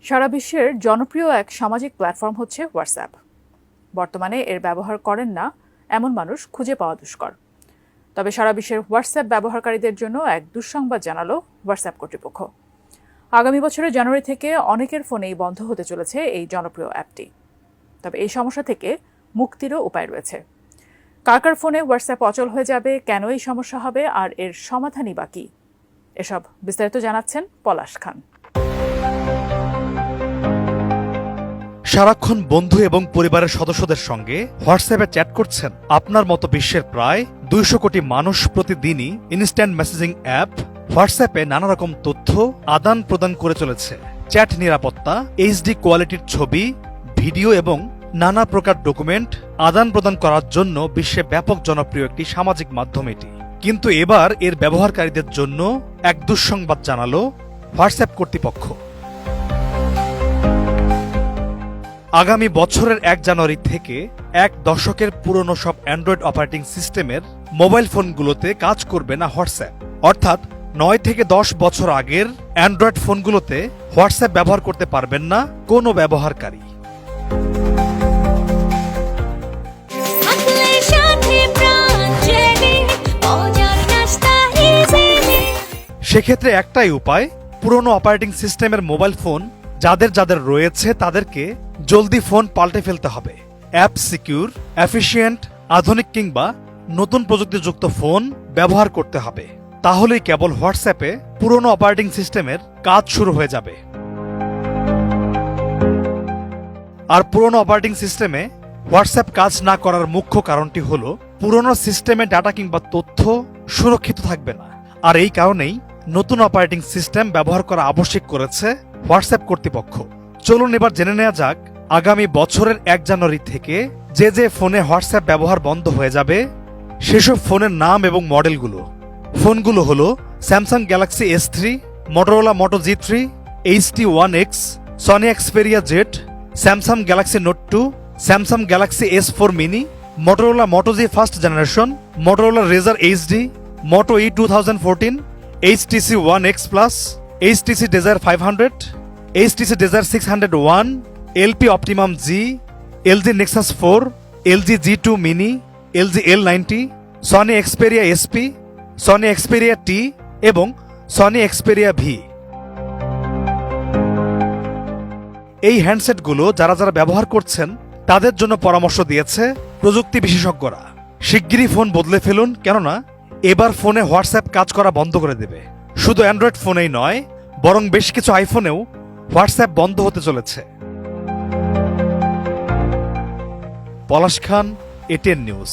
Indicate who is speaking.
Speaker 1: সারা বিশ্বের জনপ্রিয় এক সামাজিক প্ল্যাটফর্ম হচ্ছে হোয়াটসঅ্যাপ। বর্তমানে এর ব্যবহার করেন না এমন মানুষ খুঁজে পাওয়া দুষ্কর। তবে সারা বিশ্বের হোয়াটসঅ্যাপ ব্যবহারকারীদের জন্য এক দুঃসংবাদ জানালো হোয়াটসঅ্যাপ কর্তৃপক্ষ। আগামী বছরের জানুয়ারি থেকে অনেকের ফোনেই বন্ধ হতে চলেছে এই জনপ্রিয় অ্যাপটি। তবে এই সমস্যা থেকে মুক্তিরও উপায় রয়েছে। কার কার ফোনে হোয়াটসঅ্যাপ অচল হয়ে যাবে, কেন এই সমস্যা হবে, আর এর সমাধানই বা কী, এসব বিস্তারিত জানাচ্ছেন পলাশ খান।
Speaker 2: সারাক্ষণ বন্ধু এবং পরিবারের সদস্যদের সঙ্গে হোয়াটসঅ্যাপে চ্যাট করছেন আপনার মতো বিশ্বের প্রায় 200 কোটি মানুষ প্রতিদিনই ইনস্ট্যান্ট মেসেজিং অ্যাপ হোয়াটসঅ্যাপে নানা রকম তথ্য আদান প্রদান করে চলেছে। চ্যাট নিরাপত্তা, এইচডি কোয়ালিটির ছবি, ভিডিও এবং নানা প্রকার ডকুমেন্ট আদান প্রদান করার জন্য বিশ্বে ব্যাপক জনপ্রিয় একটি সামাজিক মাধ্যম এটি। কিন্তু এবার এর ব্যবহারকারীদের জন্য এক দুঃসংবাদ জানালো হোয়াটসঅ্যাপ কর্তৃপক্ষ। আগামী বছরের 1 জানুয়ারি থেকে 1 দশকের পুরনো সব অ্যান্ড্রয়েড অপারেটিং সিস্টেমের মোবাইল ফোনগুলোতে কাজ করবে না হোয়াটসঅ্যাপ। অর্থাৎ 9 থেকে 10 বছর আগের অ্যান্ড্রয়েড ফোনগুলোতে হোয়াটসঅ্যাপ ব্যবহার করতে পারবেন না কোনো ব্যবহারকারী। সেক্ষেত্রে একটাই উপায়, পুরনো অপারেটিং সিস্টেমের মোবাইল ফোন যাদের যাদের রয়েছে তাদেরকে জলদি ফোন পাল্টে ফেলতে হবে। অ্যাপ সিকিউর, এফিশিয়েন্ট, আধুনিক কিংবা নতুন প্রযুক্তিযুক্ত ফোন ব্যবহার করতে হবে। তাহলেই কেবল হোয়াটসঅ্যাপে পুরনো অপারেটিং সিস্টেমের কাজ শুরু হয়ে যাবে। আর পুরনো অপারেটিং সিস্টেমে হোয়াটসঅ্যাপ কাজ না করার মুখ্য কারণটি হল পুরনো সিস্টেমে ডাটা কিংবা তথ্য সুরক্ষিত থাকবে না। আর এই কারণেই নতুন অপারেটিং সিস্টেম ব্যবহার করা আবশ্যক করেছে হোয়াটসঅ্যাপ কর্তৃপক্ষ। চলুন এবার জেনে নেওয়া যাক আগামী বছরের 1 জানুয়ারি থেকে যে যে ফোনে হোয়াটসঅ্যাপ ব্যবহার বন্ধ হয়ে যাবে সেসব ফোনের নাম এবং মডেলগুলো। ফোনগুলো হলো Samsung Galaxy S3, Motorola Moto G3, HT1X, Sony Xperia Z, Samsung Galaxy Note 2, Samsung Galaxy S4 mini, Motorola Moto G first generation, Motorola Razr HD, Moto E 2014, HTC One X Plus, HTC Desire 500, HTC Desire 601, LP Optimum G, LG Nexus 4, LG G2 Mini, LG L90, Sony Xperia SP, Sony Xperia T এবং Sony Xperia V। এই হ্যান্ডসেটগুলো যারা যারা ব্যবহার করছেন তাদের জন্য পরামর্শ দিয়েছে প্রযুক্তি বিশেষজ্ঞরা। শিগগিরই ফোন বদলে ফেলুন, কেননা এবার ফোনে হোয়াটসঅ্যাপ কাজ করা বন্ধ করে দেবে। শুধু অ্যান্ড্রয়েড ফোনেই নয়, বরং বেশ কিছু আইফোনেও হোয়াটসঅ্যাপ বন্ধ হতে চলেছে। পলাশ খান, ATN নিউজ।